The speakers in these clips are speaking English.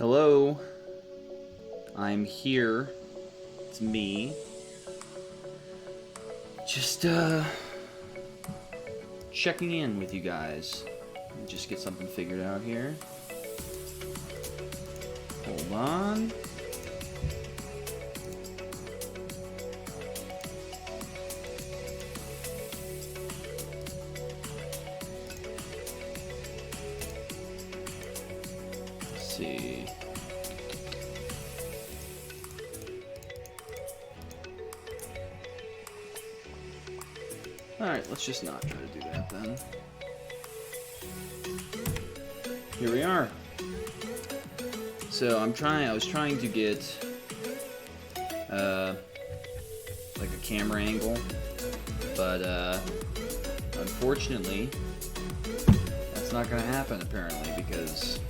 Hello, I'm here. It's me. Just checking in with you guys. Just get something figured out here. Hold on. Let's see. Alright, let's just not try to do that then. Here we are. So I was trying to get like a camera angle, but unfortunately that's not gonna happen apparently because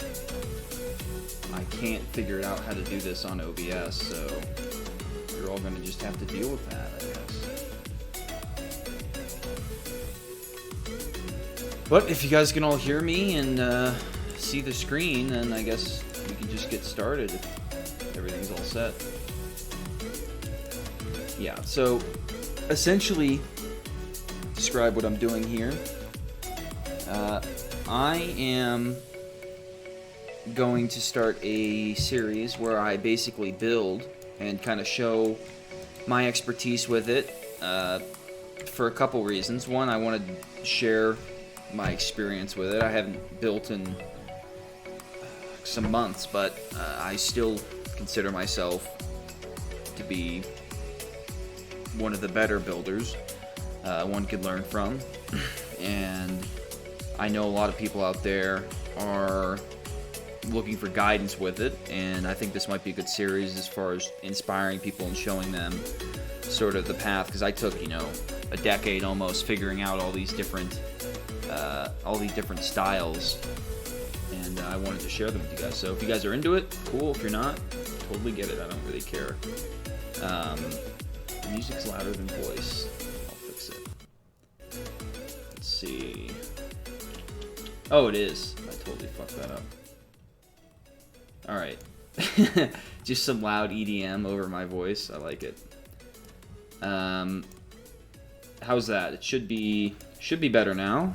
I can't figure out how to do this on OBS, so you're all gonna just have to deal with that, I guess. But if you guys can all hear me and see the screen, then I guess we can just get started if everything's all set. Yeah, so essentially, describe what I'm doing here. I am going to start a series where I basically build and kind of show my expertise with it for a couple reasons. One, I want to share my experience with it. I haven't built in some months, but I still consider myself to be one of the better builders one could learn from. And I know a lot of people out there are looking for guidance with it, and I think this might be a good series as far as inspiring people and showing them sort of the path, because I took, a decade almost figuring out all these different styles, and I wanted to share them with you guys. So if you guys are into it, cool. If you're not, totally get it. I don't really care. Music's louder than voice. I'll fix it. Let's see. Oh, it is. I totally fucked that up. Alright. Just some loud EDM over my voice. I like it. How's that? It should be better now.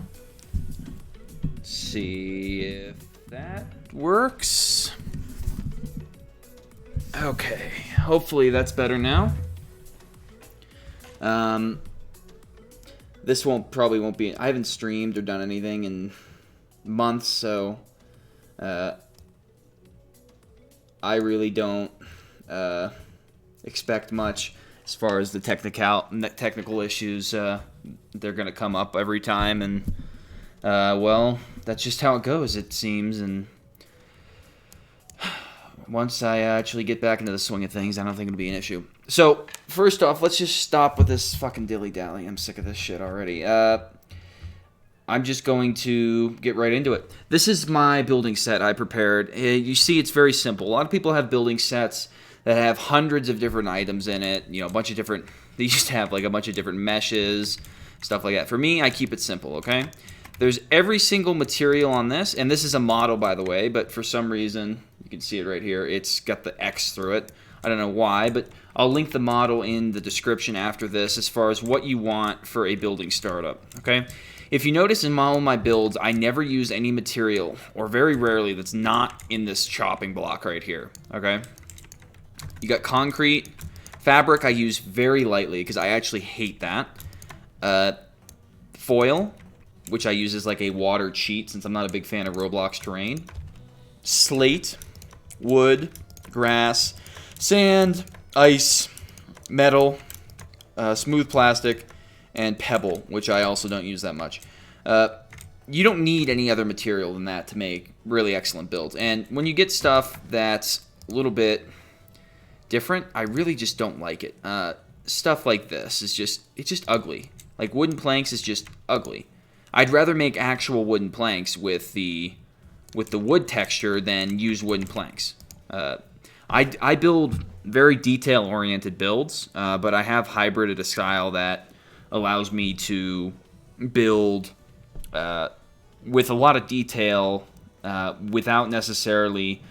Let's see if that works. Okay. Hopefully that's better now. This probably won't be. I haven't streamed or done anything in months, so I really don't expect much as far as the technical issues. They're gonna come up every time, and well, that's just how it goes, it seems. And once I actually get back into the swing of things, I don't think it'll be an issue. So first off, let's just stop with this fucking dilly-dally. I'm sick of this shit already. I'm just going to get right into it. This is my building set I prepared. You see, it's very simple. A lot of people have building sets that have hundreds of different items in it. A bunch of different. They used to have like a bunch of different meshes, stuff like that. For me, I keep it simple. Okay. There's every single material on this, and this is a model, by the way. But for some reason, you can see it right here. It's got the X through it. I don't know why, but I'll link the model in the description after this as far as what you want for a building startup. Okay. If you notice in all my builds, I never use any material, or very rarely, that's not in this chopping block right here, okay? You got concrete. Fabric I use very lightly because I actually hate that. Foil, which I use as like a water cheat since I'm not a big fan of Roblox terrain. Slate, wood, grass, sand, ice, metal, smooth plastic, and pebble, which I also don't use that much. You don't need any other material than that to make really excellent builds. And when you get stuff that's a little bit different, I really just don't like it. Stuff like this is it's just ugly. Like wooden planks is just ugly. I'd rather make actual wooden planks with the wood texture than use wooden planks. I build very detail-oriented builds, but I have hybrided a style that allows me to build with a lot of detail without necessarily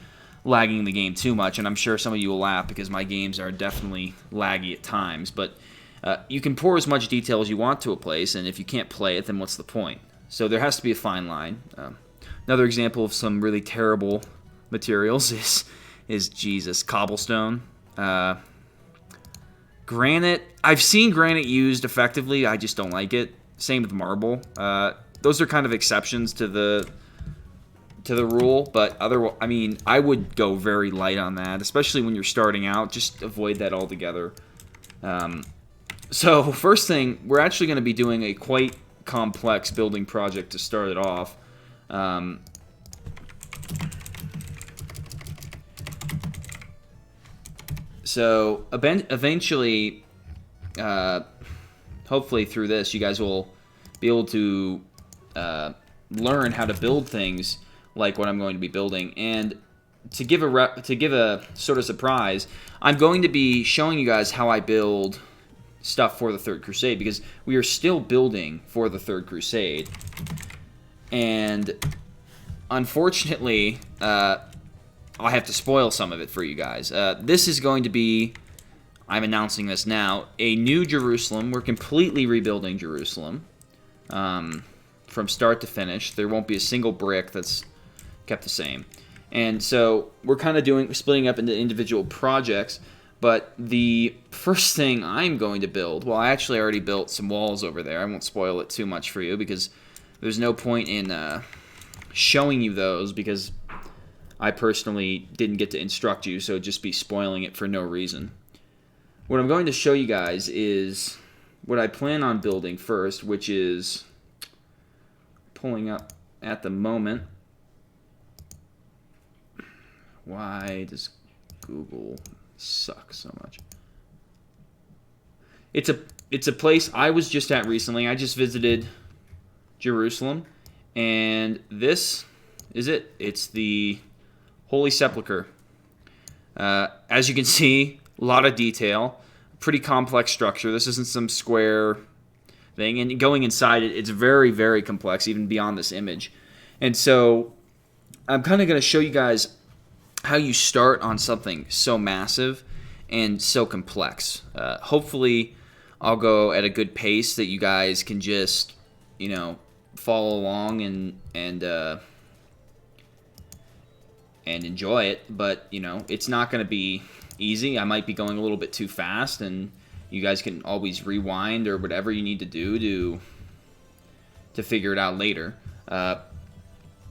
lagging the game too much, and I'm sure some of you will laugh because my games are definitely laggy at times, but you can pour as much detail as you want to a place, and if you can't play it, then what's the point? So there has to be a fine line. Another example of some really terrible materials is Jesus, cobblestone. Granite, I've seen granite used effectively, I just don't like it. Same with marble. Those are kind of exceptions to the rule, but I mean, I would go very light on that, especially when you're starting out. Just avoid that altogether. So first thing, we're actually going to be doing a quite complex building project to start it off. So eventually, hopefully through this, you guys will be able to learn how to build things like what I'm going to be building. And to give a sort of surprise, I'm going to be showing you guys how I build stuff for the Third Crusade, because we are still building for the Third Crusade. And unfortunately, I have to spoil some of it for you guys. This is going to be, I'm announcing this now, a new Jerusalem. We're completely rebuilding Jerusalem from start to finish. There won't be a single brick that's kept the same. And so we're kind of splitting up into individual projects. But the first thing I'm going to build, well, I actually already built some walls over there. I won't spoil it too much for you because there's no point in showing you those, because I personally didn't get to instruct you, so it'd just be spoiling it for no reason. What I'm going to show you guys is what I plan on building first, which is pulling up at the moment. Why does Google suck so much? It's a place I was just at recently. I just visited Jerusalem, and this is it. It's the Holy Sepulchre. As you can see, a lot of detail, pretty complex structure. This isn't some square thing, and going inside it, it's very, very complex, even beyond this image. And so I'm kind of going to show you guys how you start on something so massive and so complex. Hopefully, I'll go at a good pace that you guys can just, follow along and enjoy it. But it's not going to be easy. I might be going a little bit too fast, and you guys can always rewind or whatever you need to do to figure it out later.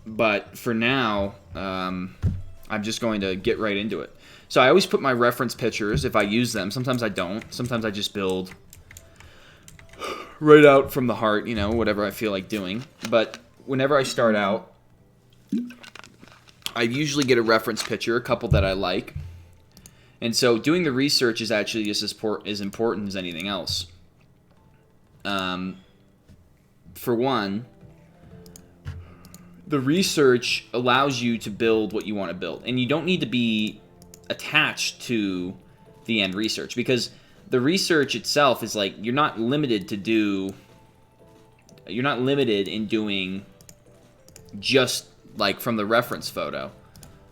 But for now, I'm just going to get right into it. So I always put my reference pictures if I use them. Sometimes I don't. Sometimes I just build right out from the heart, whatever I feel like doing. But whenever I start out, I usually get a reference picture, a couple that I like. And so doing the research is actually just as important as anything else. For one, the research allows you to build what you want to build. And you don't need to be attached to the end research, because the research itself is like, you're not limited in doing just like from the reference photo.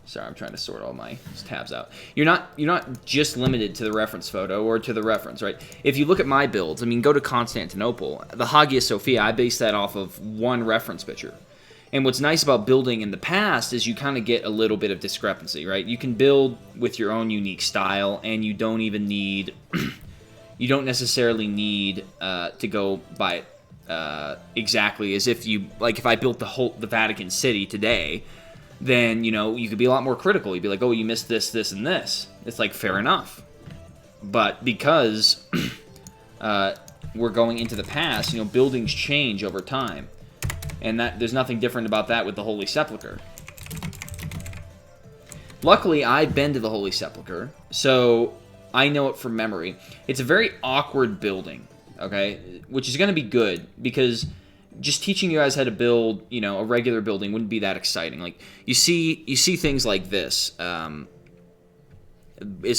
Sorry, I'm trying to sort all my tabs out. You're not just limited to the reference photo or to the reference, right? If you look at my builds, go to Constantinople. The Hagia Sophia, I based that off of one reference picture. And what's nice about building in the past is you kind of get a little bit of discrepancy, right? You can build with your own unique style, and you don't even need, you don't necessarily need to go by it exactly as if you, like if I built the Vatican City today, then, you could be a lot more critical. You'd be like, oh, you missed this, this, and this. It's like, fair enough. But because we're going into the past, buildings change over time. And there's nothing different about that with the Holy Sepulchre. Luckily, I've been to the Holy Sepulchre, so I know it from memory. It's a very awkward building, okay? Which is going to be good, because just teaching you guys how to build, a regular building wouldn't be that exciting. Like, you see things like this, as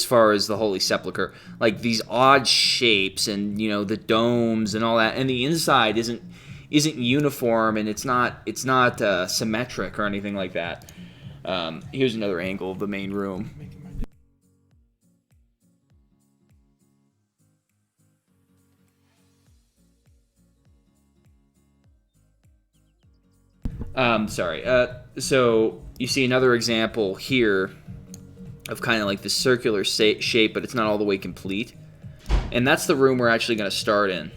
far as the Holy Sepulchre, like these odd shapes and, the domes and all that, and the inside isn't uniform, and it's not symmetric or anything like that. Here's another angle of the main room. Sorry. So you see another example here of kind of like the circular shape, but it's not all the way complete. And that's the room we're actually going to start in.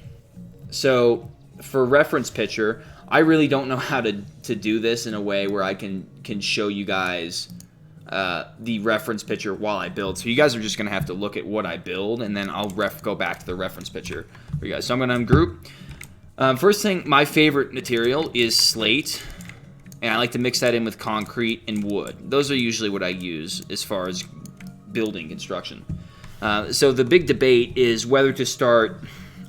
So for reference picture, I really don't know how to do this in a way where I can show you guys the reference picture while I build. So you guys are just going to have to look at what I build, and then I'll go back to the reference picture for you guys. So I'm going to ungroup. First thing, my favorite material is slate. And I like to mix that in with concrete and wood. Those are usually what I use as far as building construction. So the big debate is whether to start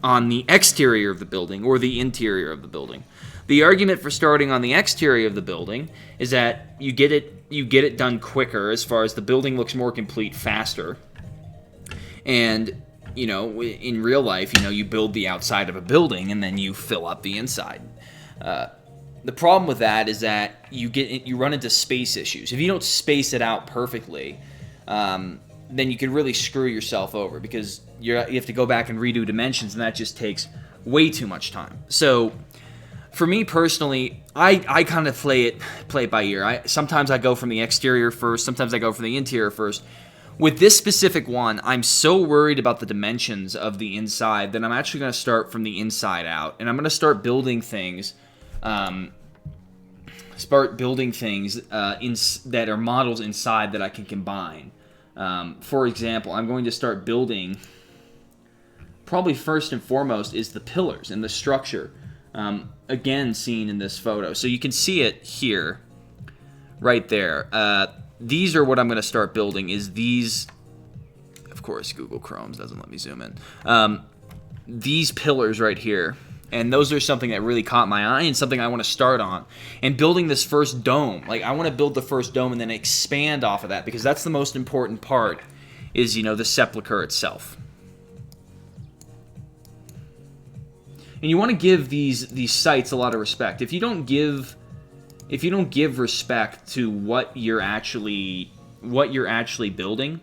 on the exterior of the building or the interior of the building. The argument for starting on the exterior of the building is that you get it done quicker as far as the building looks more complete faster. And you know, in real life, you know, you build the outside of a building and then you fill up the inside. The problem with that is that you run into space issues. If you don't space it out perfectly, then you can really screw yourself over because you have to go back and redo dimensions, and that just takes way too much time. So, for me personally, I kind of play it by ear. Sometimes I go from the exterior first. Sometimes I go from the interior first. With this specific one, I'm so worried about the dimensions of the inside that I'm actually going to start from the inside out, and I'm going to start building things. That are models inside that I can combine. For example, I'm going to start building, probably first and foremost, is the pillars and the structure. Again, seen in this photo. So you can see it here, right there. These are what I'm going to start building, is these, of course, Google Chrome doesn't let me zoom in. These pillars right here. And those are something that really caught my eye and something I want to start on. And building this first dome. Like, I want to build the first dome and then expand off of that, because that's the most important part, is, you know, the sepulcher itself. And you want to give these sites a lot of respect. If you don't give respect to what you're actually building,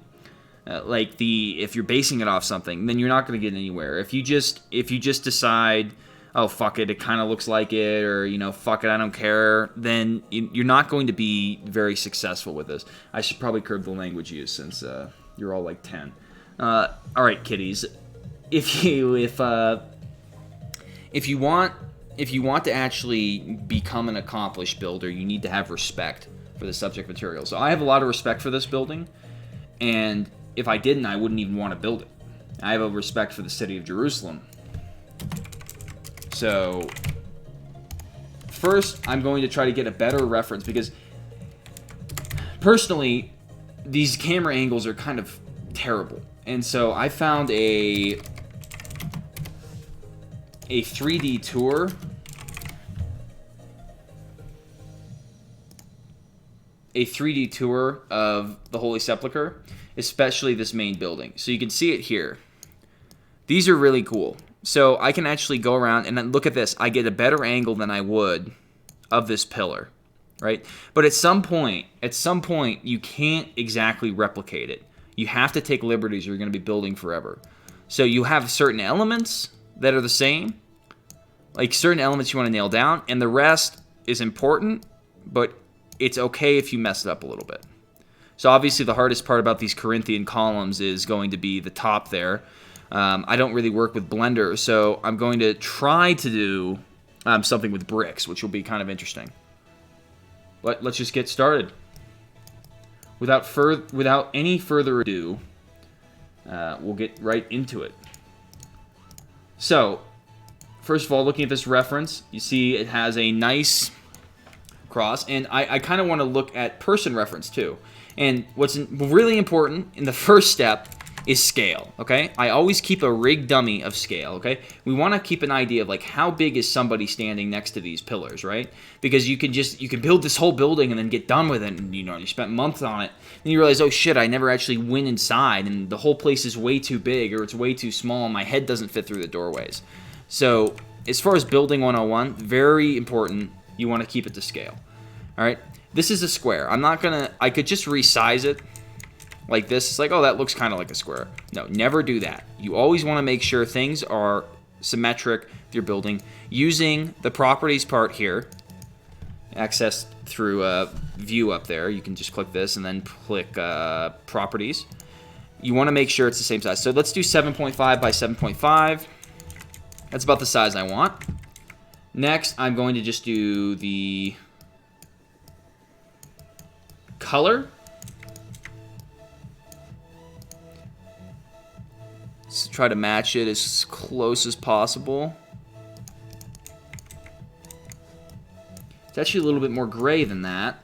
if you're basing it off something, then you're not going to get anywhere. If you just decide, oh, fuck it, it kind of looks like it, or, you know, fuck it, I don't care, then you're not going to be very successful with this. I should probably curb the language use since you're all like 10. All right, kiddies. If you want to actually become an accomplished builder, you need to have respect for the subject material. So I have a lot of respect for this building, and if I didn't, I wouldn't even want to build it. I have a respect for the city of Jerusalem. So, first, I'm going to try to get a better reference, because, personally, these camera angles are kind of terrible. And so, I found a 3D tour. A 3D tour of the Holy Sepulchre, especially this main building. So you can see it here. These are really cool. So I can actually go around and then look at this. I get a better angle than I would of this pillar, right? But at some point, you can't exactly replicate it. You have to take liberties, or you're going to be building forever. So you have certain elements that are the same, like certain elements you want to nail down, and the rest is important, but it's okay if you mess it up a little bit. So obviously the hardest part about these Corinthian columns is going to be the top there. I don't really work with Blender, so I'm going to try to do something with bricks, which will be kind of interesting. But let's just get started. Without any further ado, we'll get right into it. So, first of all, looking at this reference, you see it has a nice cross, and I kind of want to look at person reference too. And what's really important in the first step is scale, okay? I always keep a rig dummy of scale, okay? We want to keep an idea of, like, how big is somebody standing next to these pillars, right? Because you can build this whole building and then get done with it, and, you know, you spent months on it, and you realize, oh shit, I never actually went inside, and the whole place is way too big, or it's way too small, and my head doesn't fit through the doorways. So, as far as building 101, very important, you want to keep it to scale. All right? This is a square. I'm not gonna, I could just resize it like this. It's like, oh, that looks kind of like a square. No, never do that. You always want to make sure things are symmetric with your building. Using the properties part here, accessed through view up there. You can just click this and then click properties. You want to make sure it's the same size. So let's do 7.5 by 7.5. That's about the size I want. Next, I'm going to just do the color. Let's try to match it as close as possible. It's actually a little bit more gray than that.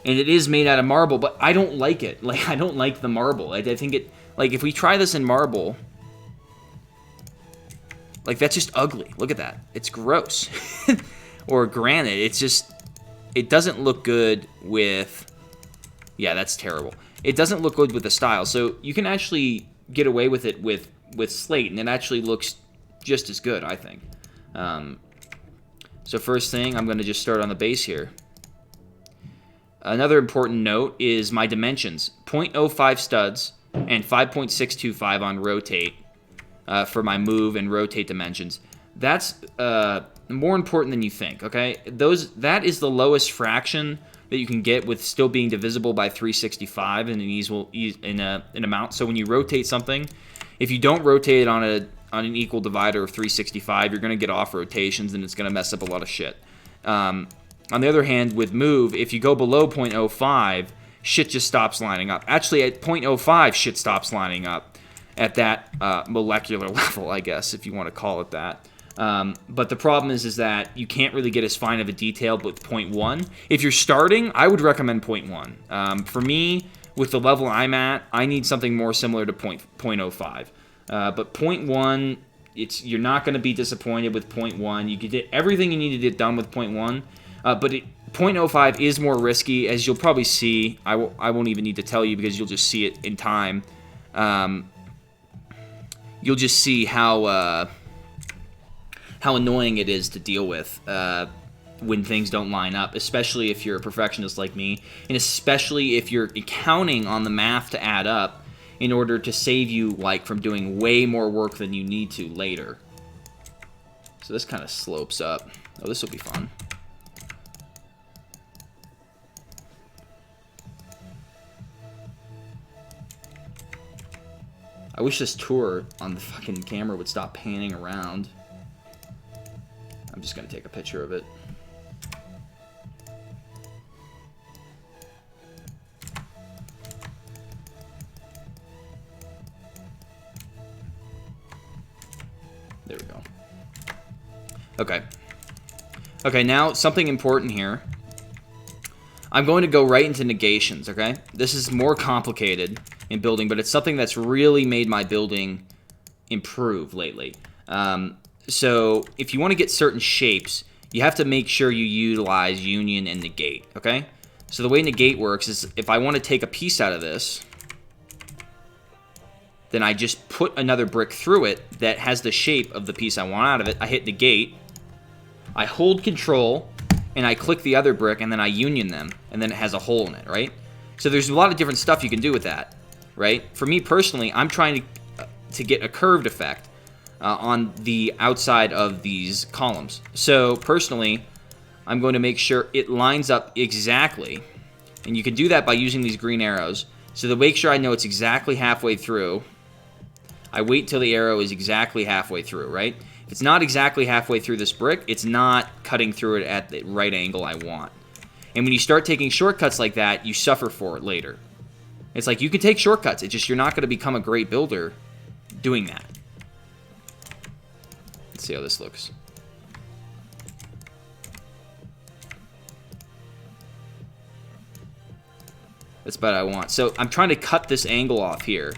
And it is made out of marble, but I don't like it. Like, I don't like the marble. I think it, like, if we try this in marble, like, that's just ugly. Look at that. It's gross. Or granite. It's just, it doesn't look good with, yeah, that's terrible. It doesn't look good with the style. So you can actually get away with it with slate, and it actually looks just as good, I think. So first thing, I'm going to just start on the base here. Another important note is my dimensions. 0.05 studs and 5.625 on rotate for my move and rotate dimensions. That's more important than you think, okay? That is the lowest fraction that you can get with still being divisible by 365 in an amount. So when you rotate something, if you don't rotate it on an equal divider of 365, you're going to get off rotations, and it's going to mess up a lot of shit. On the other hand, with move, if you go below 0.05, shit just stops lining up. Actually, at 0.05, shit stops lining up at that molecular level, I guess, if you want to call it that. But the problem is that you can't really get as fine of a detail with 0.1. If you're starting, I would recommend 0.1. For me, with the level I'm at, I need something more similar to 0.05. But 0.1, you're not going to be disappointed with 0.1. You can get everything you need to get done with 0.1. But 0.05 is more risky, as you'll probably see. I won't even need to tell you because you'll just see it in time. You'll just see how annoying it is to deal with when things don't line up, especially if you're a perfectionist like me, and especially if you're counting on the math to add up in order to save you from doing way more work than you need to later. So this kind of slopes up. Oh, this will be fun. I wish this tour on the fucking camera would stop panning around. I'm just going to take a picture of it. There we go. Okay. Okay, now something important here. I'm going to go right into negations, okay? This is more complicated in building, but it's something that's really made my building improve lately. So if you want to get certain shapes, you have to make sure you utilize union and negate, okay? So the way negate works is if I want to take a piece out of this, then I just put another brick through it that has the shape of the piece I want out of it. I hit negate, I hold control, and I click the other brick, and then I union them, and then it has a hole in it, right? So there's a lot of different stuff you can do with that, right? For me personally, I'm trying to get a curved effect on the outside of these columns. So personally, I'm going to make sure it lines up exactly, and you can do that by using these green arrows. So to make sure I know it's exactly halfway through, I wait till the arrow is exactly halfway through, right? If it's not exactly halfway through this brick, it's not cutting through it at the right angle I want. And when you start taking shortcuts like that, you suffer for it later. It's like you can take shortcuts, it's just you're not going to become a great builder doing that. Let's see how this looks. That's what I want. So I'm trying to cut this angle off here.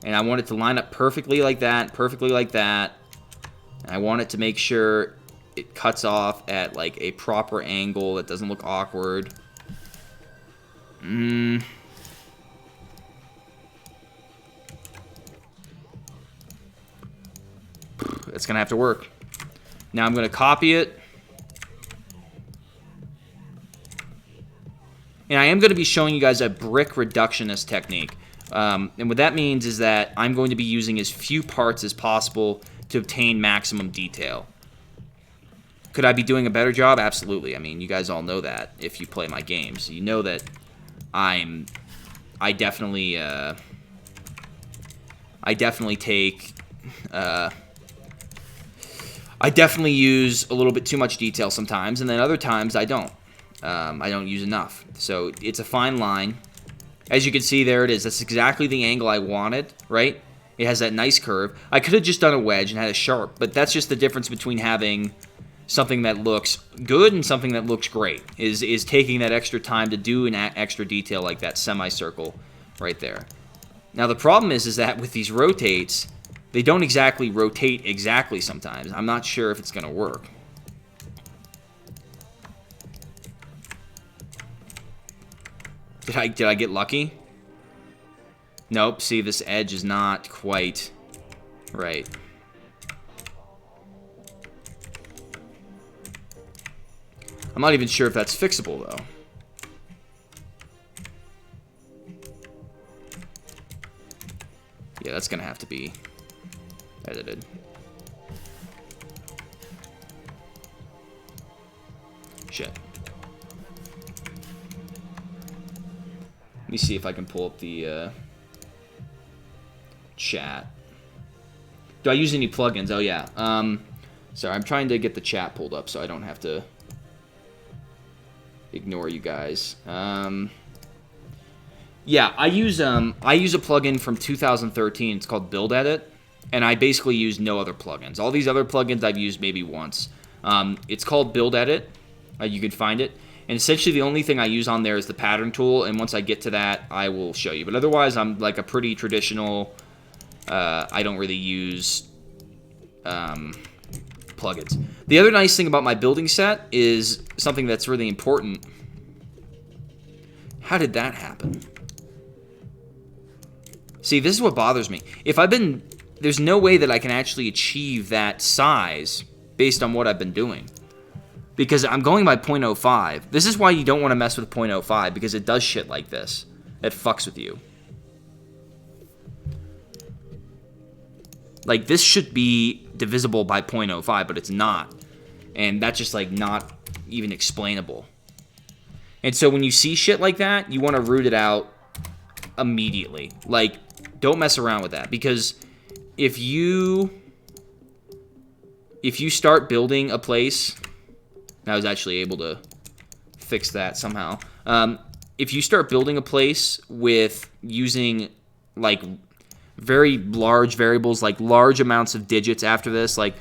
And I want it to line up perfectly like that, perfectly like that. And I want it to make sure it cuts off at like a proper angle that doesn't look awkward. It's gonna have to work. Now I'm gonna copy it. And I am going to be showing you guys a brick reductionist technique. And what that means is that I'm going to be using as few parts as possible to obtain maximum detail. Could I be doing a better job? Absolutely. I mean, you guys all know that if you play my games. You know that I definitely take... I definitely use a little bit too much detail sometimes, and then other times I don't. I don't use enough. So it's a fine line. As you can see, there it is. That's exactly the angle I wanted, right? It has that nice curve. I could have just done a wedge and had a sharp, but that's just the difference between having something that looks good and something that looks great, is taking that extra time to do an extra detail like that semicircle right there. Now, the problem is that with these rotates, they don't exactly rotate exactly sometimes. I'm not sure if it's going to work. Did I get lucky? Nope. See, this edge is not quite right. I'm not even sure if that's fixable, though. Yeah, that's going to have to be edited. Shit. Let me see if I can pull up the chat. Do I use any plugins? Oh, yeah. Sorry, I'm trying to get the chat pulled up so I don't have to ignore you guys. Yeah, I use a plugin from 2013. It's called Build Edit, and I basically use no other plugins. All these other plugins I've used maybe once. It's called Build Edit. You can find it. And essentially the only thing I use on there is the pattern tool, and once I get to that, I will show you. But otherwise, I'm like a pretty traditional, I don't really use plugins. The other nice thing about my building set is something that's really important. How did that happen? See, this is what bothers me. There's no way that I can actually achieve that size based on what I've been doing. Because I'm going by 0.05. This is why you don't want to mess with 0.05, because it does shit like this. It fucks with you. Like, this should be divisible by 0.05, but it's not. And that's just, like, not even explainable. And so when you see shit like that, you want to root it out immediately. Like, don't mess around with that. Because if you start building a place... I was actually able to fix that somehow. If you start building a place with using, like, very large variables, like large amounts of digits after this, like,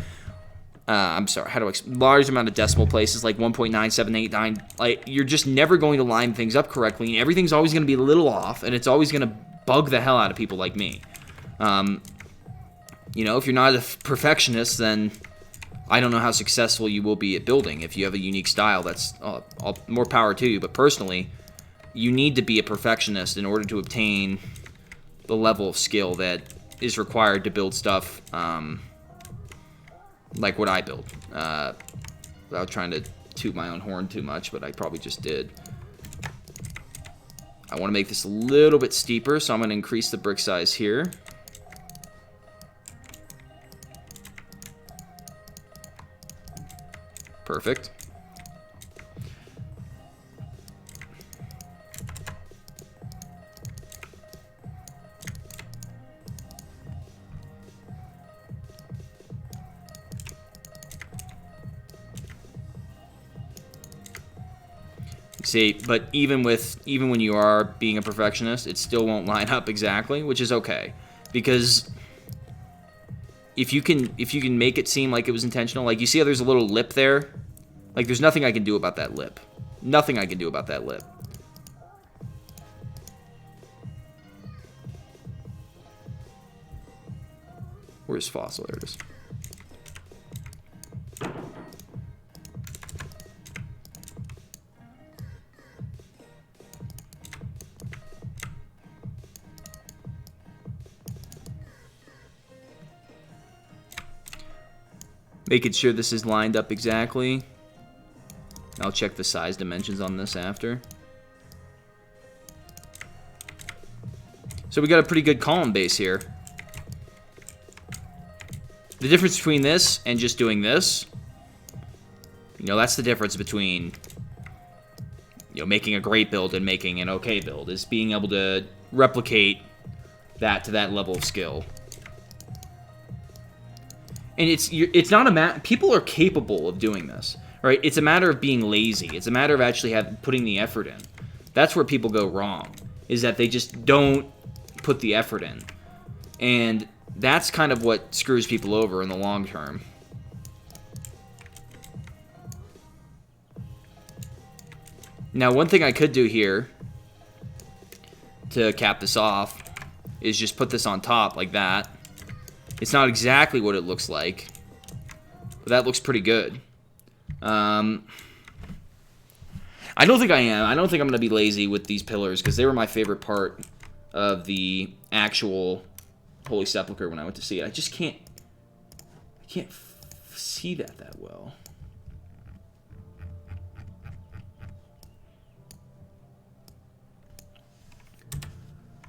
I'm sorry, how do I explain? Large amount of decimal places, like 1.9789, like, you're just never going to line things up correctly, and everything's always going to be a little off, and it's always going to bug the hell out of people like me. You know, if you're not a perfectionist, then... I don't know how successful you will be at building. If you have a unique style, that's more power to you. But personally, you need to be a perfectionist in order to obtain the level of skill that is required to build stuff like what I build. Without trying to toot my own horn too much, but I probably just did. I want to make this a little bit steeper, so I'm going to increase the brick size here. Perfect. See, but even when you are being a perfectionist, it still won't line up exactly, which is okay, because if you can make it seem like it was intentional, like you see how there's a little lip there, like there's nothing I can do about that lip. Nothing I can do about that lip. Where's Fossil? There it is. Making sure this is lined up exactly. I'll check the size dimensions on this after. So we got a pretty good column base here. The difference between this and just doing this, you know, that's the difference between, you know, making a great build and making an okay build, is being able to replicate that to that level of skill. And it's not a people are capable of doing this, right? It's a matter of being lazy. It's a matter of actually putting the effort in. That's where people go wrong, is that they just don't put the effort in. And that's kind of what screws people over in the long term. Now, one thing I could do here to cap this off is just put this on top like that. It's not exactly what it looks like, but that looks pretty good. I don't think I am. I don't think I'm going to be lazy with these pillars, because they were my favorite part of the actual Holy Sepulchre when I went to see it. I just can't see that well.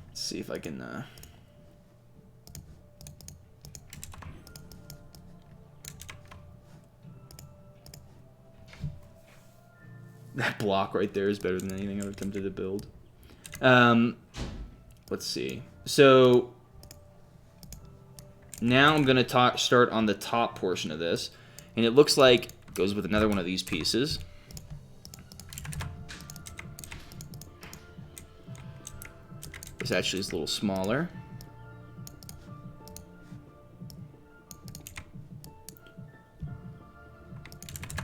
Let's see if I can that block right there is better than anything I've attempted to build. Let's see. So now I'm going to start on the top portion of this. And it looks like it goes with another one of these pieces. This actually is a little smaller.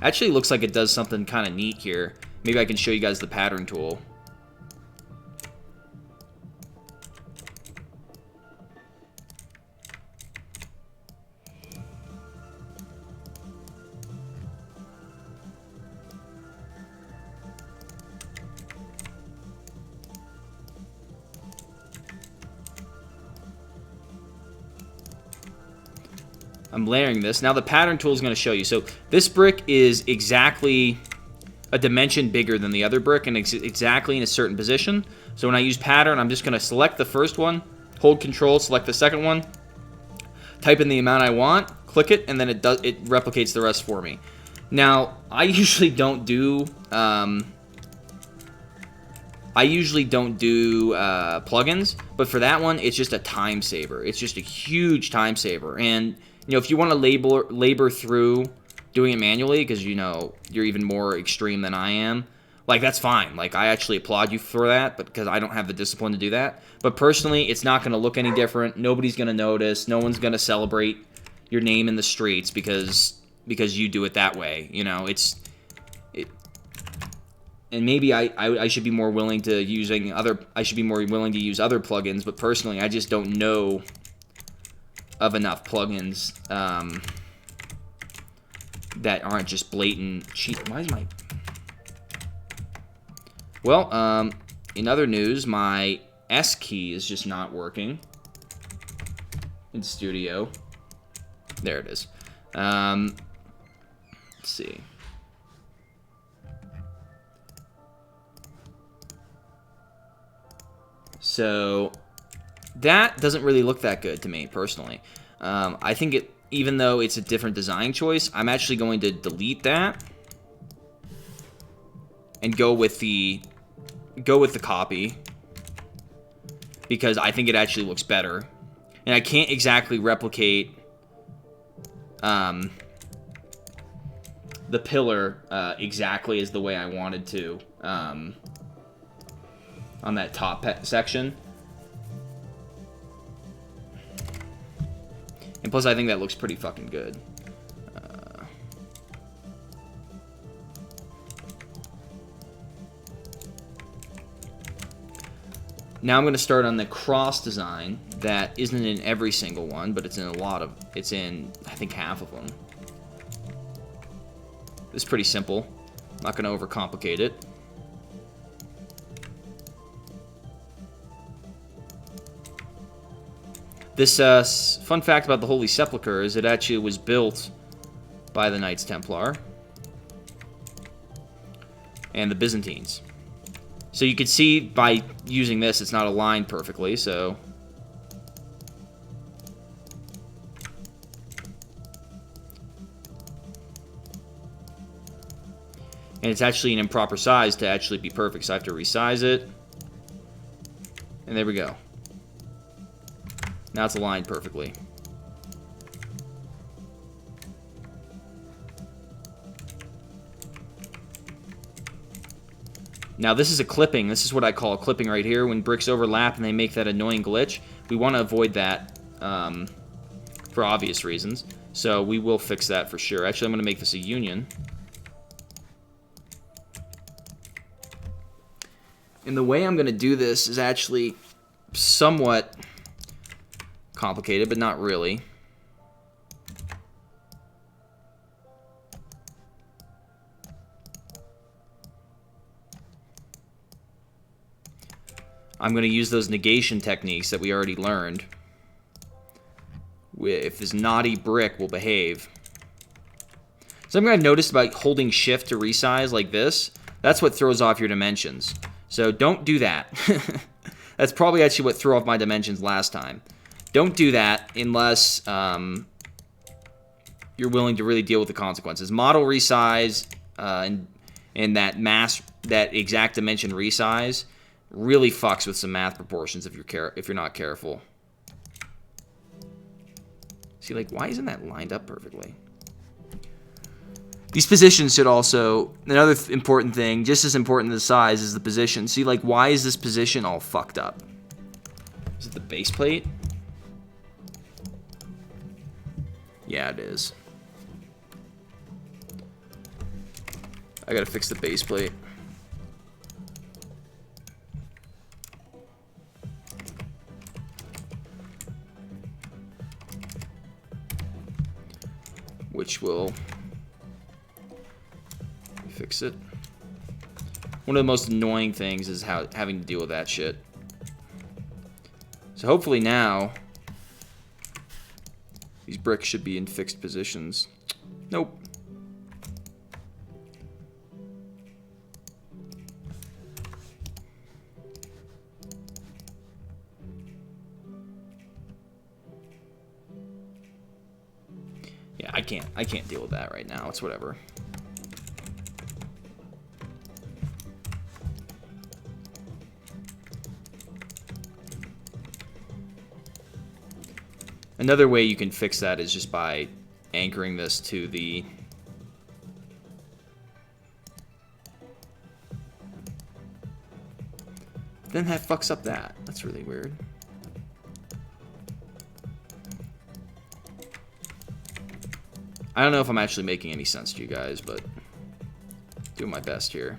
Actually looks like it does something kind of neat here. Maybe I can show you guys the pattern tool. I'm layering this. Now the pattern tool is going to show you. So this brick is exactly a dimension bigger than the other brick, and exactly in a certain position. So when I use pattern, I'm just going to select the first one, hold control, select the second one, type in the amount I want, click it, and then it replicates the rest for me. Now I usually don't do plugins, but for that one, it's just a time saver. It's just a huge time saver. And you know, if you want to labor through doing it manually, because you know you're even more extreme than I am, like, that's fine. Like, I actually applaud you for that, but because I don't have the discipline to do that. But personally, it's not going to look any different. Nobody's going to notice. No one's going to celebrate your name in the streets because you do it that way. You know, and maybe I should be more willing to using other. I should be more willing to use other plugins, but personally, I just don't know of enough plugins that aren't just blatant cheat. Why is my... Well, in other news, my S key is just not working in Studio. There it is. Let's see. So that doesn't really look that good to me, personally. I think even though it's a different design choice, I'm actually going to delete that and go with the copy, because I think it actually looks better. And I can't exactly replicate the pillar exactly as the way I wanted to on that top section. And plus, I think that looks pretty fucking good. Now I'm going to start on the cross design that isn't in every single one, but it's in a lot of... It's in, I think, half of them. It's pretty simple. I'm not going to overcomplicate it. This fun fact about the Holy Sepulchre is it actually was built by the Knights Templar and the Byzantines. So you can see by using this, it's not aligned perfectly, so And it's actually an improper size to actually be perfect, so I have to resize it. And there we go. Now it's aligned perfectly. Now this is a clipping. This is what I call a clipping right here. When bricks overlap and they make that annoying glitch, we want to avoid that for obvious reasons. So we will fix that for sure. Actually, I'm going to make this a union. And the way I'm going to do this is actually somewhat complicated, but not really. I'm going to use those negation techniques that we already learned. If this naughty brick will behave. Something I've noticed about holding shift to resize like this, that's what throws off your dimensions. So don't do that. That's probably actually what threw off my dimensions last time. Don't do that unless you're willing to really deal with the consequences. Model resize and that exact dimension resize really fucks with some math proportions if you're not careful. See, like, why isn't that lined up perfectly? These positions should also, another important thing, just as important as the size, is the position. See, like, why is this position all fucked up? Is it the base plate? Yeah, it is. I gotta fix the base plate. Which will fix it. One of the most annoying things is having to deal with that shit. So hopefully now these bricks should be in fixed positions. Nope. Yeah, I can't deal with that right now. It's whatever. Another way you can fix that is just by anchoring this to the then that fucks up that. That's really weird. I don't know if I'm actually making any sense to you guys, but doing my best here.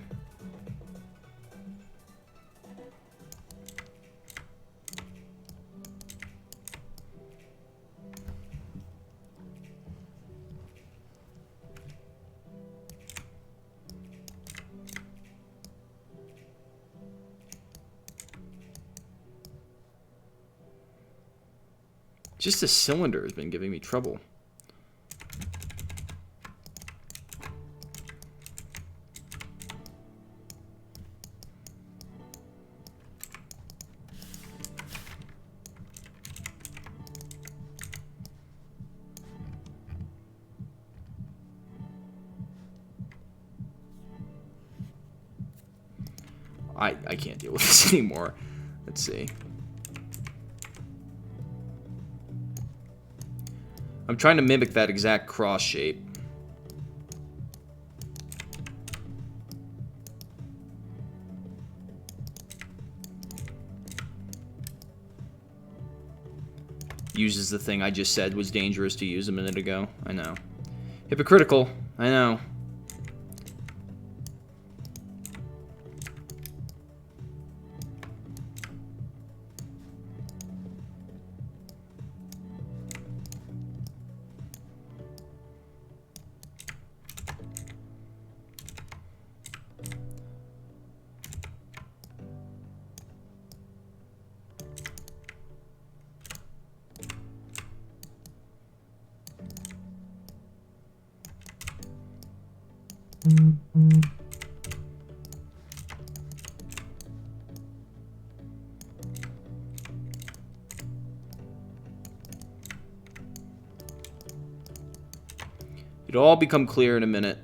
Just the cylinder has been giving me trouble. I can't deal with this anymore. Let's see. I'm trying to mimic that exact cross shape. Uses the thing I just said was dangerous to use a minute ago. I know. Hypocritical. I know. It'll all become clear in a minute.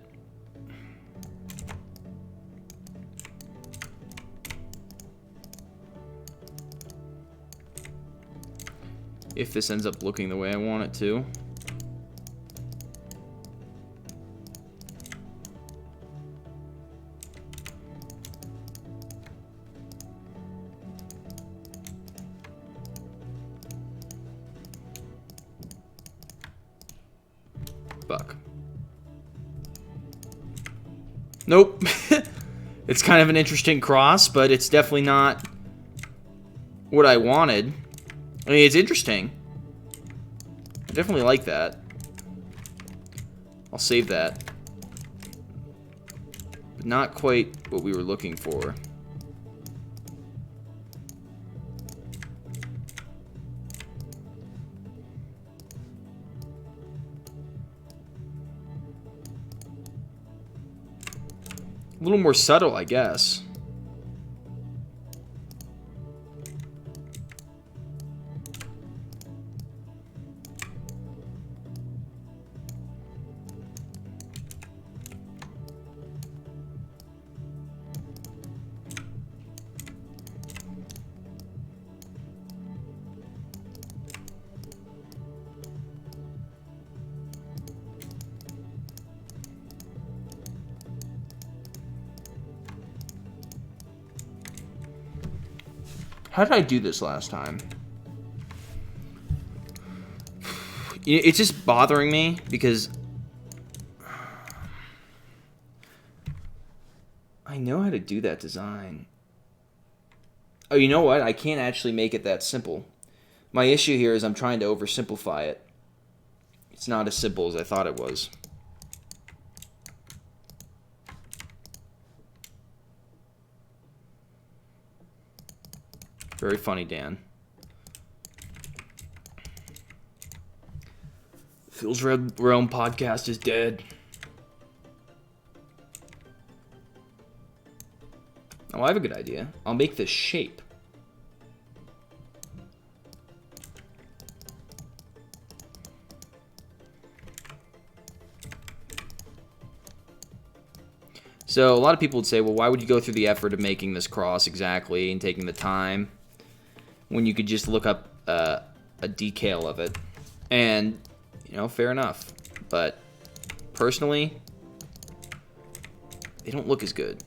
if this ends up looking the way I want it to. Fuck. Nope. It's kind of an interesting cross, but it's definitely not what I wanted. I mean, it's interesting. I definitely like that. I'll save that. But not quite what we were looking for. A little more subtle, I guess. How did I do this last time? It's just bothering me because I know how to do that design. Oh, you know what? I can't actually make it that simple. My issue here is I'm trying to oversimplify it. It's not as simple as I thought it was. Very funny, Dan. Phil's Red Realm podcast is dead. Oh, I have a good idea. I'll make this shape. So a lot of people would say, well, why would you go through the effort of making this cross exactly and taking the time when you could just look up a decal of it? And, you know, fair enough. But personally, they don't look as good.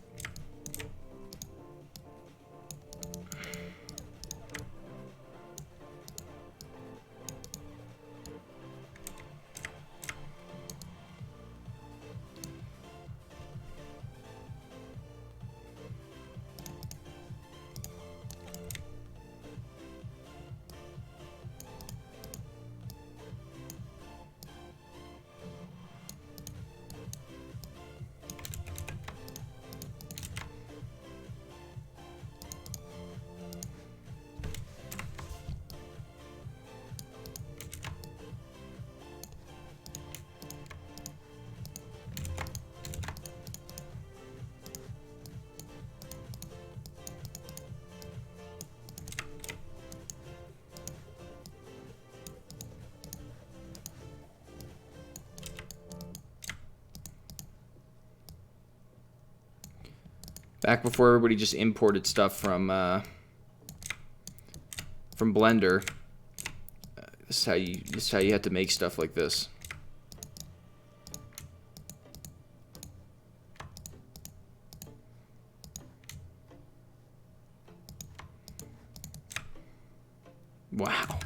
Back before everybody just imported stuff from Blender, this is how you had to make stuff like this. Wow.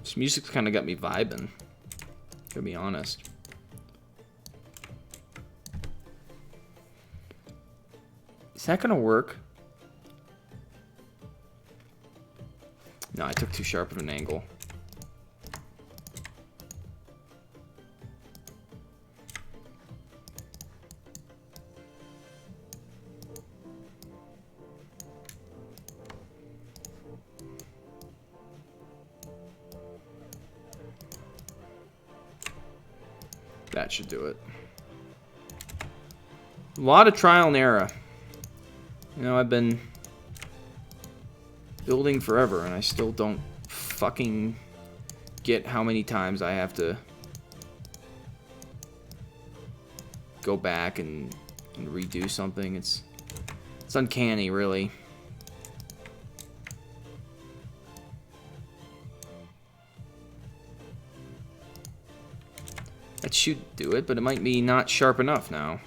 This music's kind of got me vibing, to be honest. Is that gonna work? No, I took too sharp of an angle. That should do it. A lot of trial and error. You know, I've been building forever, and I still don't fucking get how many times I have to go back and redo something. It's uncanny, really. That should do it, but it might be not sharp enough now.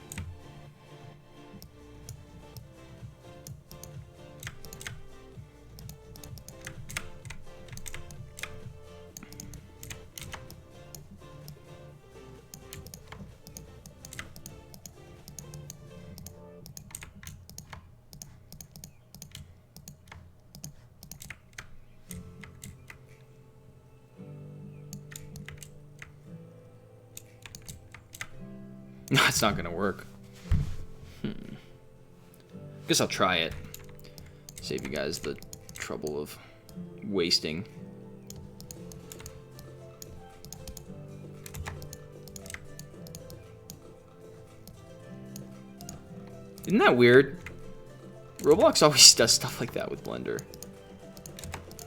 No, it's not gonna work. Guess I'll try it. Save you guys the trouble of wasting. Isn't that weird? Roblox always does stuff like that with Blender.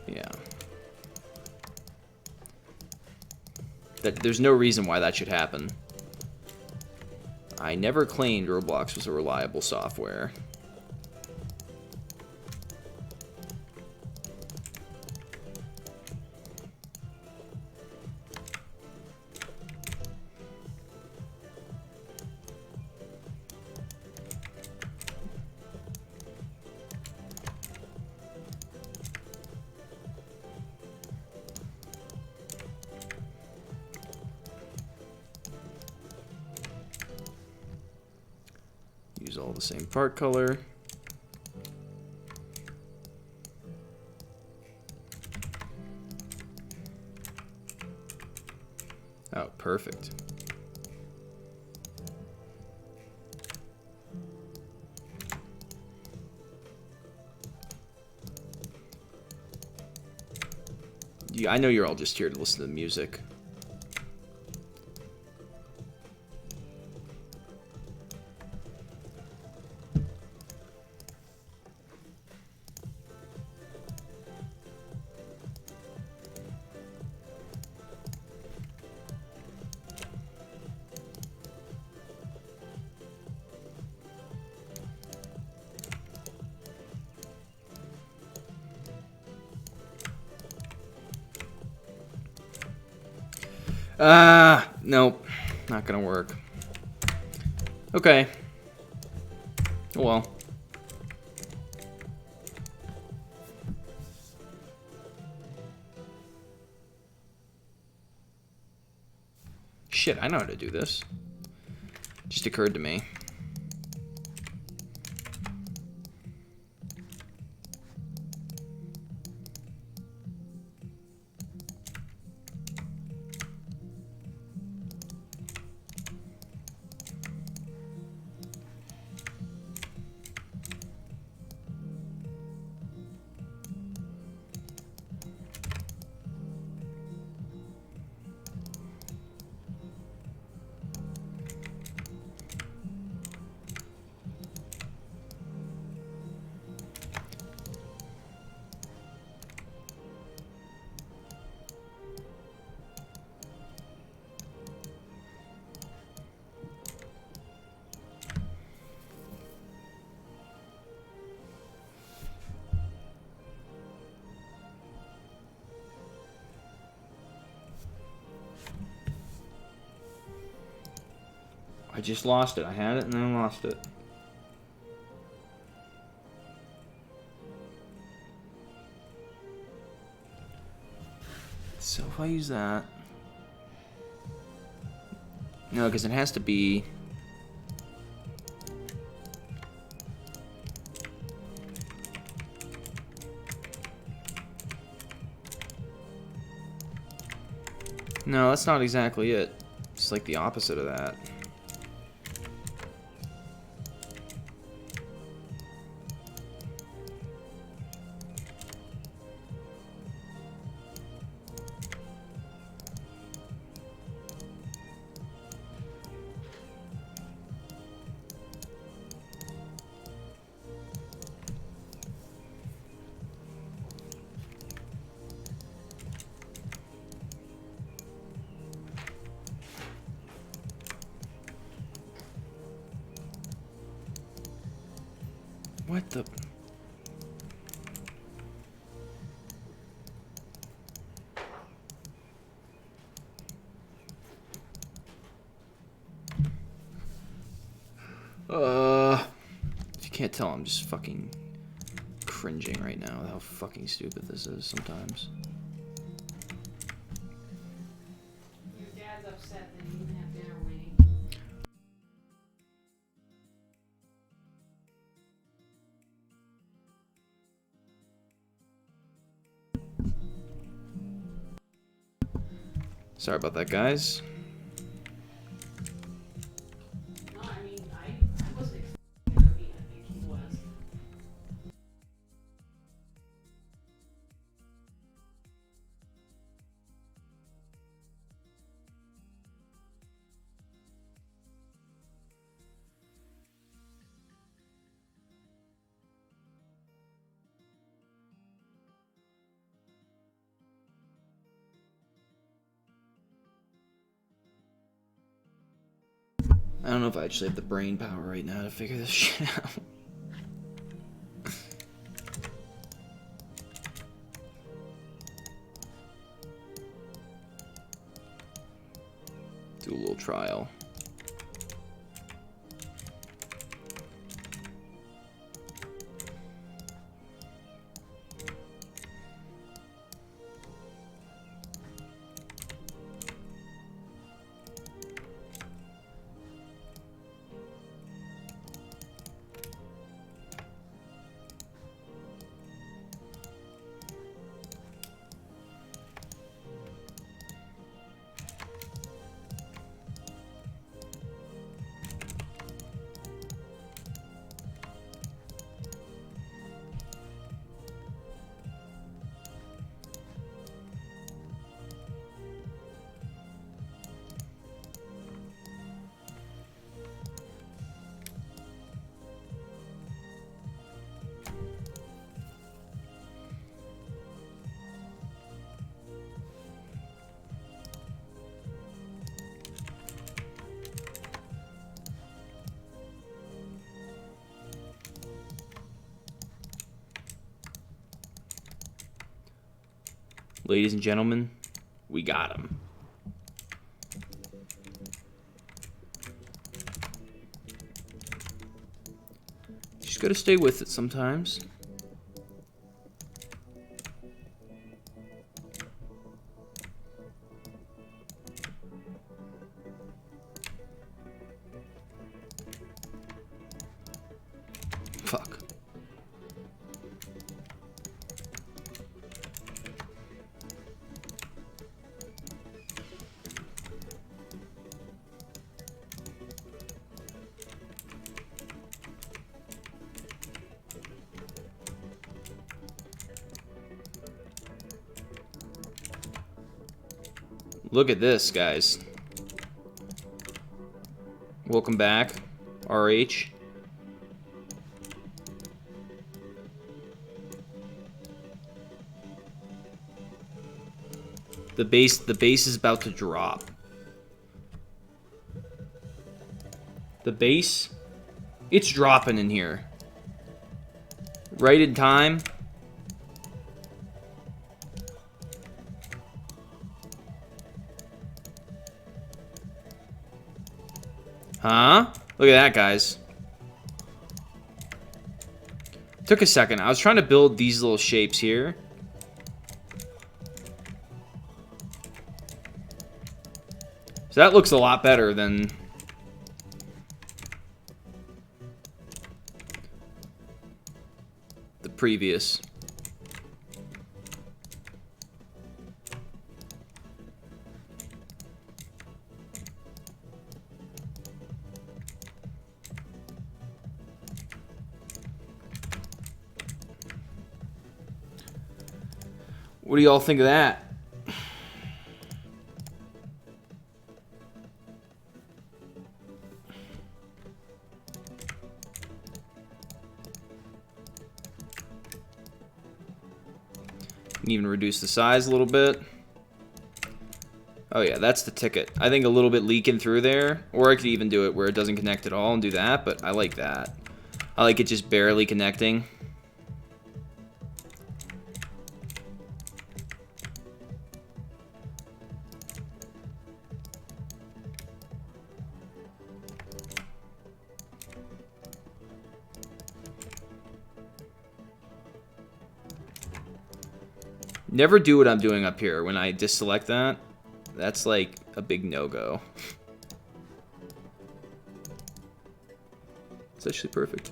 Yeah. There's no reason why that should happen. I never claimed Roblox was a reliable software. Use all the same part color. Oh, perfect. I know you're all just here to listen to the music. Nope. Not gonna work. Okay. Well. Shit, I know how to do this. Just occurred to me. I just lost it. I had it and then I lost it. So if I use that... No, because it has to be... No, that's not exactly it. It's like the opposite of that. What the... If you can't tell, I'm just fucking cringing right now with how fucking stupid this is sometimes. Your dad's upset that he didn't have dinner waiting. Sorry about that, guys. No, I mean, I wasn't expecting him to be. I think he was. I don't know if I actually have the brain power right now to figure this shit out. Do a little trial. Ladies and gentlemen, we got him. Just gotta stay with it sometimes. Fuck. Look at this, guys. Welcome back, RH. The base is about to drop. The base, it's dropping in here. Right in time. Huh? Look at that, guys. Took a second. I was trying to build these little shapes here. So that looks a lot better than... the previous. What do y'all think of that? Can even reduce the size a little bit. Oh yeah, that's the ticket. I think a little bit leaking through there, or I could even do it where it doesn't connect at all and do that, but I like that. I like it just barely connecting. Never do what I'm doing up here when I deselect that. That's like a big no-go. It's actually perfect.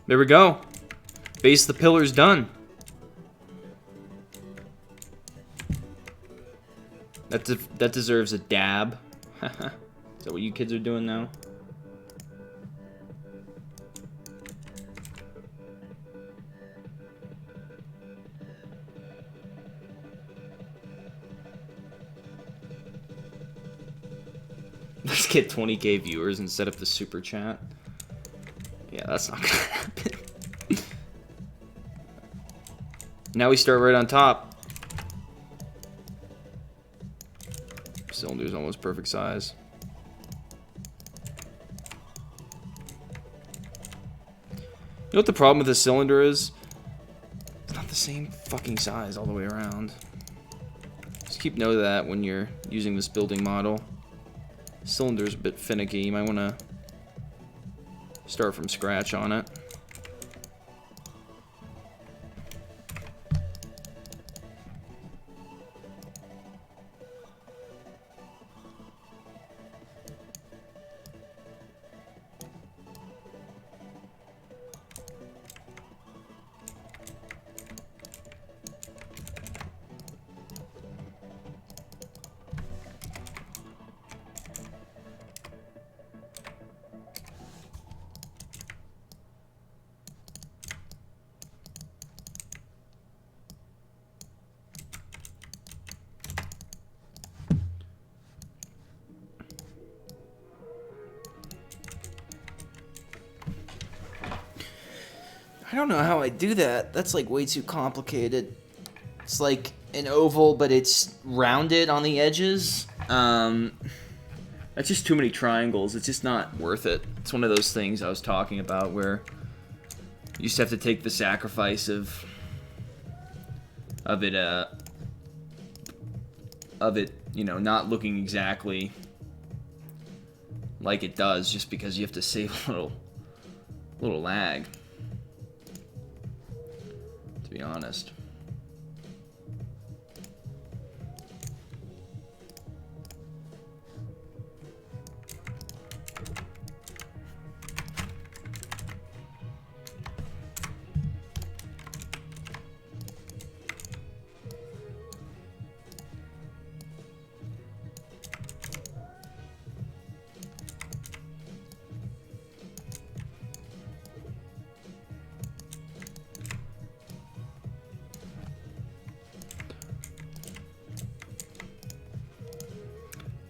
There we go. Base of the pillar's done. That deserves a dab. Is that what you kids are doing now? Let's get 20k viewers and set up the super chat. Yeah, that's not gonna happen. Now we start right on top. Cylinder's almost perfect size. You know what the problem with this cylinder is? It's not the same fucking size all the way around. Just keep note of that when you're using this building model. Cylinder's a bit finicky. You might want to start from scratch on it. I don't know how I do that. That's like way too complicated. It's like an oval, but it's rounded on the edges. That's just too many triangles. It's just not worth it. It's one of those things I was talking about where you just have to take the sacrifice of it, you know, not looking exactly like it does, just because you have to save a little lag. To be honest.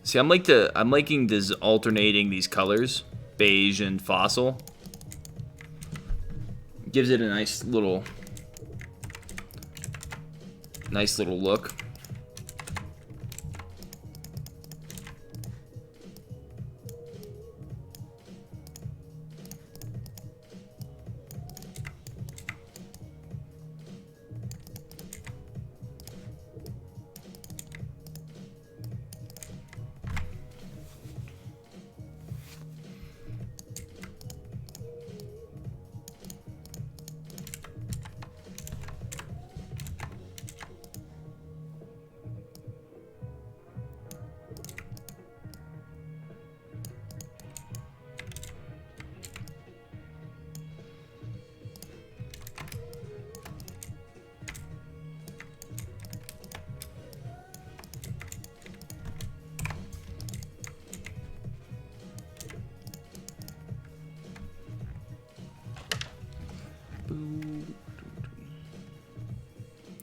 See, I'm liking this alternating these colors, beige and fossil. Gives it a nice little look.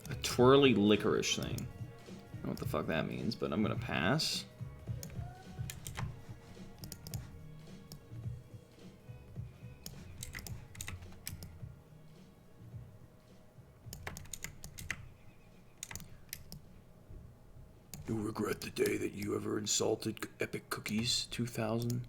A twirly licorice thing. I don't know what the fuck that means, but I'm gonna pass. You regret the day that you ever insulted Epic Cookies 2000?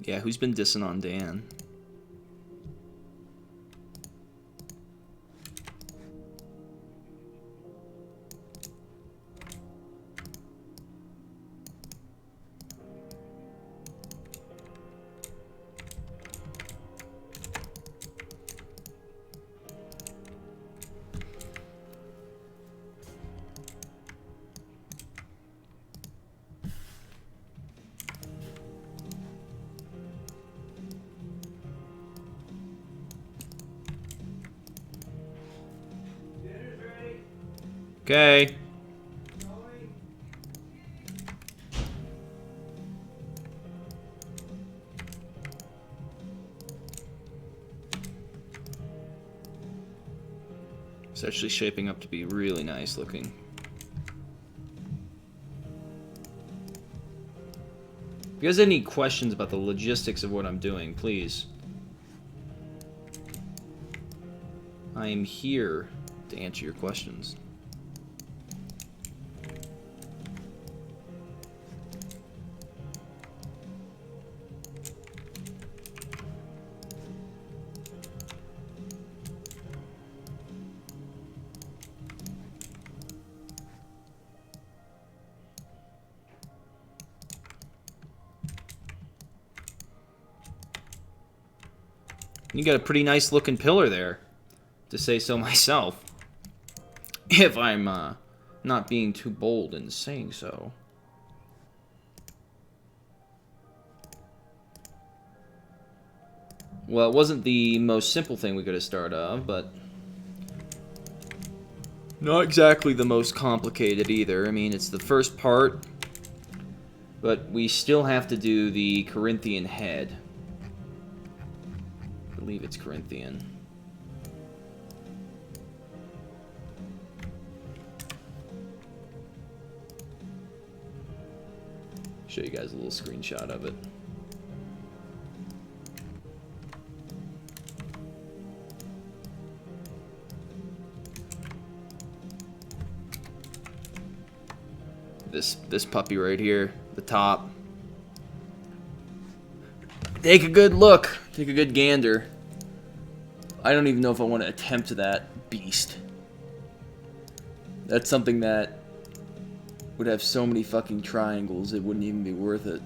Yeah, who's been dissing on Dan? Okay. It's actually shaping up to be really nice looking. If you guys have any questions about the logistics of what I'm doing, please. I am here to answer your questions. You got a pretty nice looking pillar there, to say so myself. If I'm not being too bold in saying so. Well, it wasn't the most simple thing we could have started off, but not exactly the most complicated either. I mean, it's the first part, but we still have to do the Corinthian head. I believe it's Corinthian. Show you guys a little screenshot of it. This puppy right here, the top. Take a good look. Take a good gander. I don't even know if I want to attempt that beast. That's something that would have so many fucking triangles, it wouldn't even be worth it.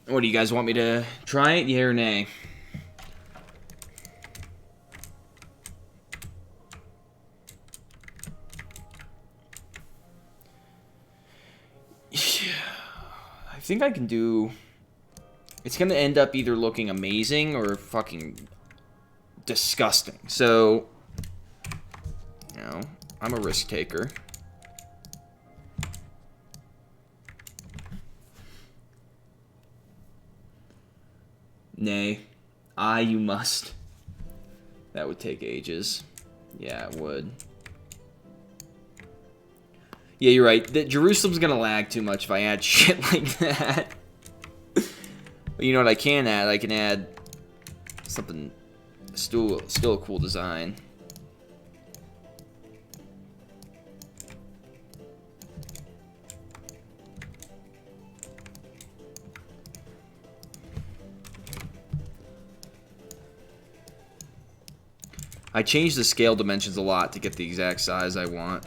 What do you guys want me to try it? Yeah or nay? I think I can do... It's going to end up either looking amazing or fucking disgusting. So, you know, I'm a risk taker. Nay. Aye, you must. That would take ages. Yeah, it would. Yeah, you're right. Jerusalem's gonna lag too much if I add shit like that. But you know what I can add? I can add something still a cool design. I changed the scale dimensions a lot to get the exact size I want.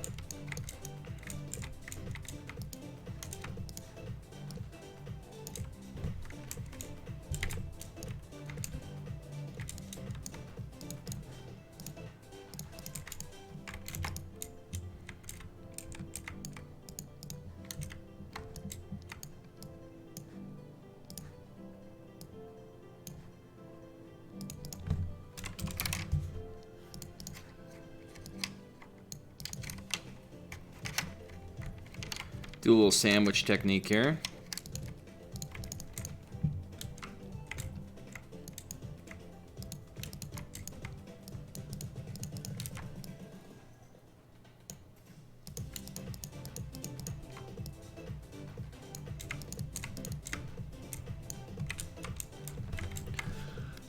Do a little sandwich technique here.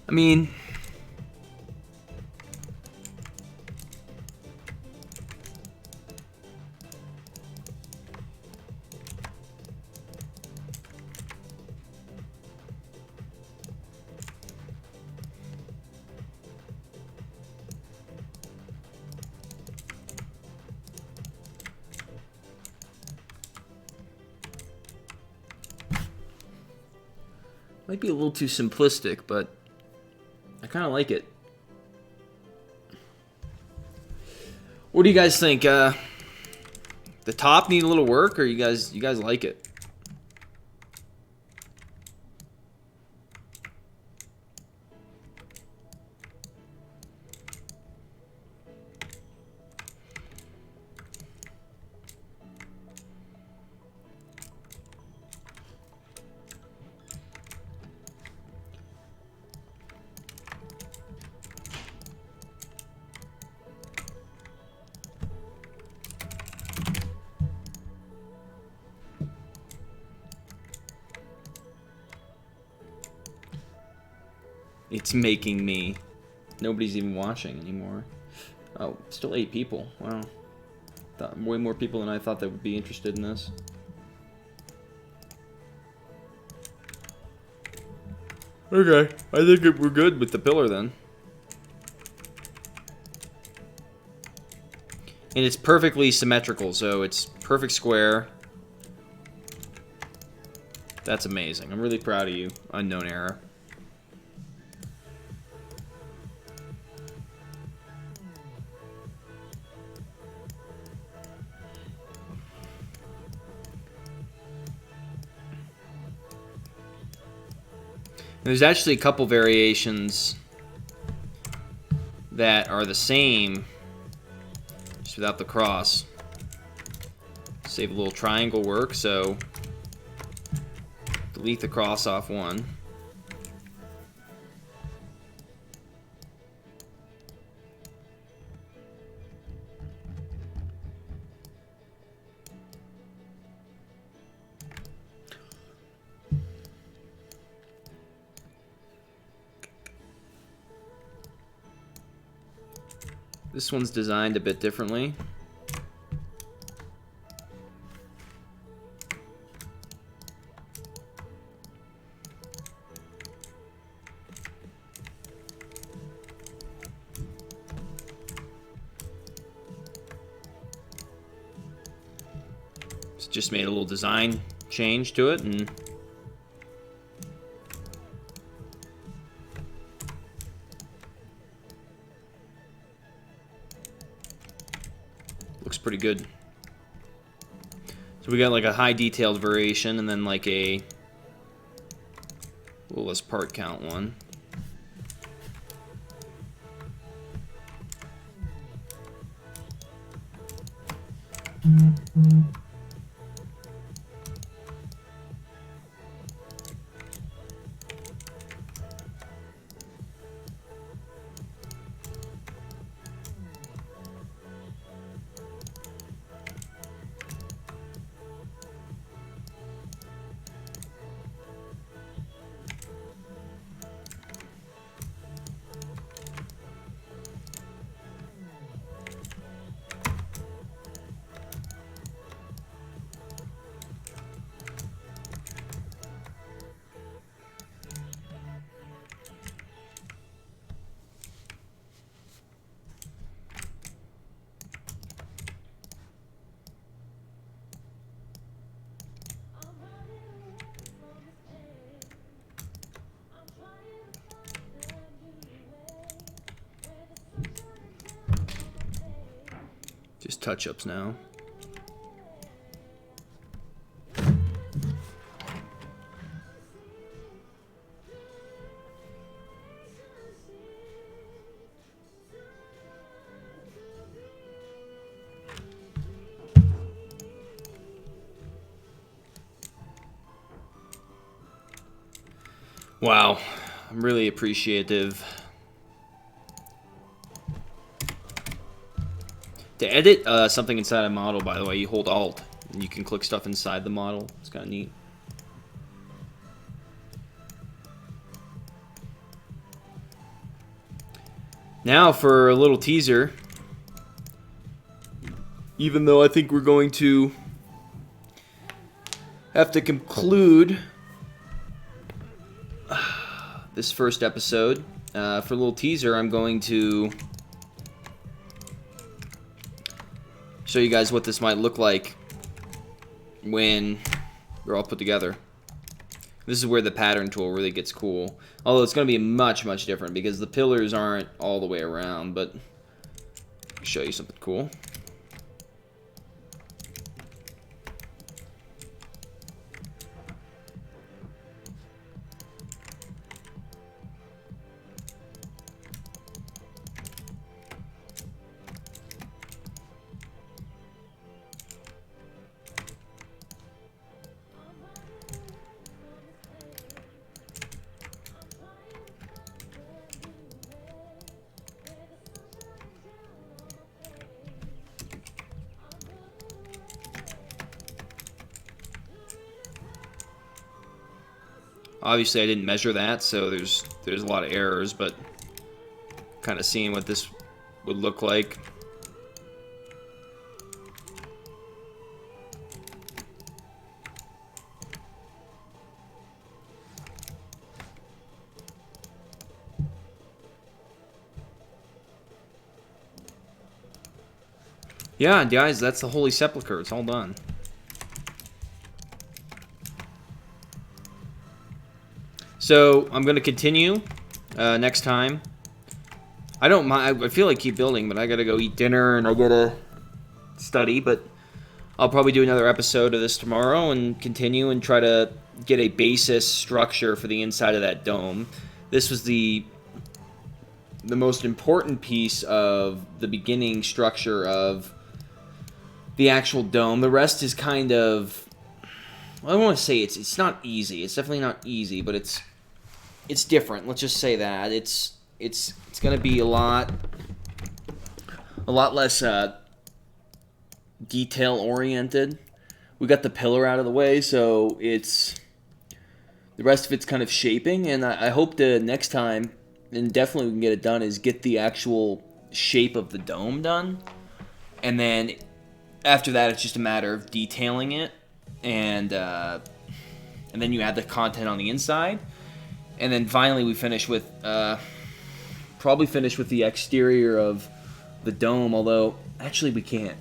I mean, might be a little too simplistic, but I kind of like it. What do you guys think? The top need a little work, or you guys like it? It's making me. Nobody's even watching anymore. Oh, still 8 people. Wow. Way more people than I thought that would be interested in this. Okay, I think we're good with the pillar then. And it's perfectly symmetrical, so it's perfect square. That's amazing. I'm really proud of you, Unknown Era. There's actually a couple variations that are the same, just without the cross. Save a little triangle work, so delete the cross off one. This one's designed a bit differently. It's just made a little design change to it, and looks pretty good. So we got like a high detailed variation, and then like a little less part count one. Just touch-ups now. Wow, I'm really appreciative. To edit something inside a model, by the way, you hold Alt, and you can click stuff inside the model. It's kind of neat. Now for a little teaser. Even though I think we're going to have to conclude this first episode, for a little teaser, I'm going to show you guys what this might look like when we're all put together. This is where the pattern tool really gets cool. Although it's going to be much, much different because the pillars aren't all the way around, but I'll show you something cool. Obviously, I didn't measure that, so there's a lot of errors, but kind of seeing what this would look like. Yeah, guys, that's the Holy Sepulchre. It's all done. So I'm going to continue next time. I don't mind. I feel like keep building, but I got to go eat dinner and I got to study. But I'll probably do another episode of this tomorrow and continue and try to get a basis structure for the inside of that dome. This was the most important piece of the beginning structure of the actual dome. The rest is kind of, well, I don't want to say it's not easy. It's definitely not easy, but it's different. Let's just say that it's going to be a lot less detail oriented. We got the pillar out of the way, so it's the rest of it's kind of shaping, and I hope the next time, and definitely we can get it done, is get the actual shape of the dome done, and then after that it's just a matter of detailing it, and then you add the content on the inside. And then finally we finish with, probably finish with the exterior of the dome, although, actually we can't.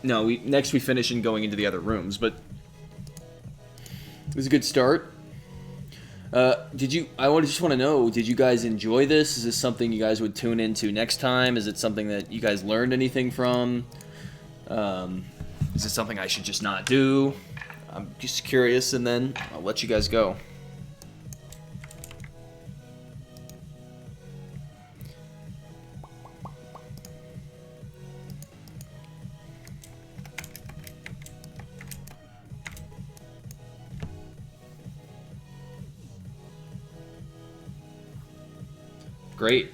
No, next we finish in going into the other rooms, but it was a good start. I just want to know, did you guys enjoy this? Is this something you guys would tune into next time? Is it something that you guys learned anything from? Is it something I should just not do? I'm just curious, and then I'll let you guys go. Great.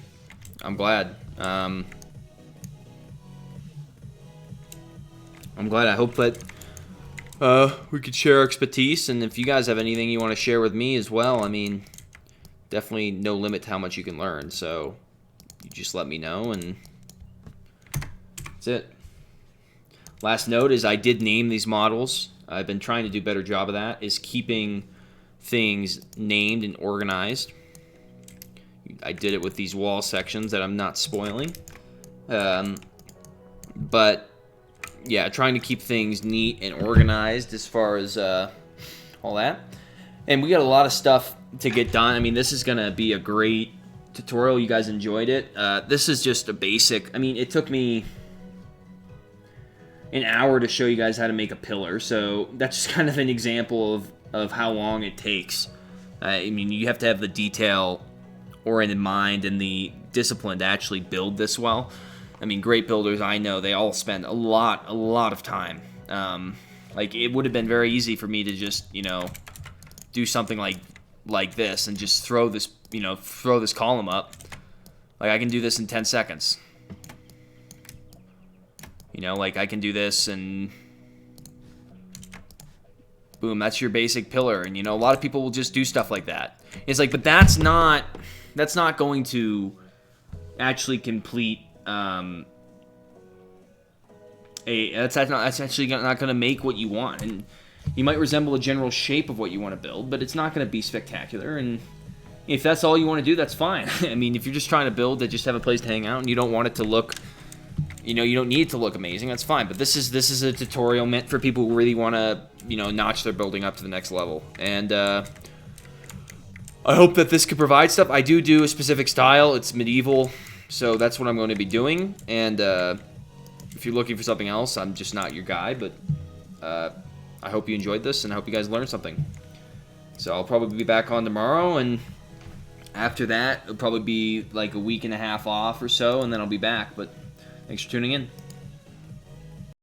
I'm glad. I'm glad. I hope that we could share our expertise, and if you guys have anything you want to share with me as well, I mean, definitely no limit to how much you can learn, so you just let me know, and that's it. Last note is I did name these models. I've been trying to do a better job of that, is keeping things named and organized. I did it with these wall sections that I'm not spoiling. But, yeah, trying to keep things neat and organized as far as all that. And we got a lot of stuff to get done. I mean, this is going to be a great tutorial. You guys enjoyed it. This is just a basic. I mean, it took me an hour to show you guys how to make a pillar. So that's just kind of an example of how long it takes. I mean, you have to have the detail-oriented mind and the discipline to actually build this well. I mean, great builders, I know, they all spend a lot of time. Like, it would have been very easy for me to just, you know, do something like like this and just throw this, you know, throw this column up. Like, I can do this in 10 seconds. You know, like, I can do this and boom, that's your basic pillar. And, you know, a lot of people will just do stuff like that. It's like, but that's not going to actually complete, that's actually not going to make what you want. And you might resemble a general shape of what you want to build, but it's not going to be spectacular. And if that's all you want to do, that's fine. I mean, if you're just trying to build to just have a place to hang out and you don't want it to look, you know, you don't need it to look amazing, that's fine. But this is a tutorial meant for people who really want to, you know, notch their building up to the next level. And I hope that this could provide stuff. I do a specific style. It's medieval, so that's what I'm going to be doing. And if you're looking for something else, I'm just not your guy. But I hope you enjoyed this, and I hope you guys learned something. So I'll probably be back on tomorrow, and after that, it'll probably be like a week and a half off or so, and then I'll be back. But thanks for tuning in.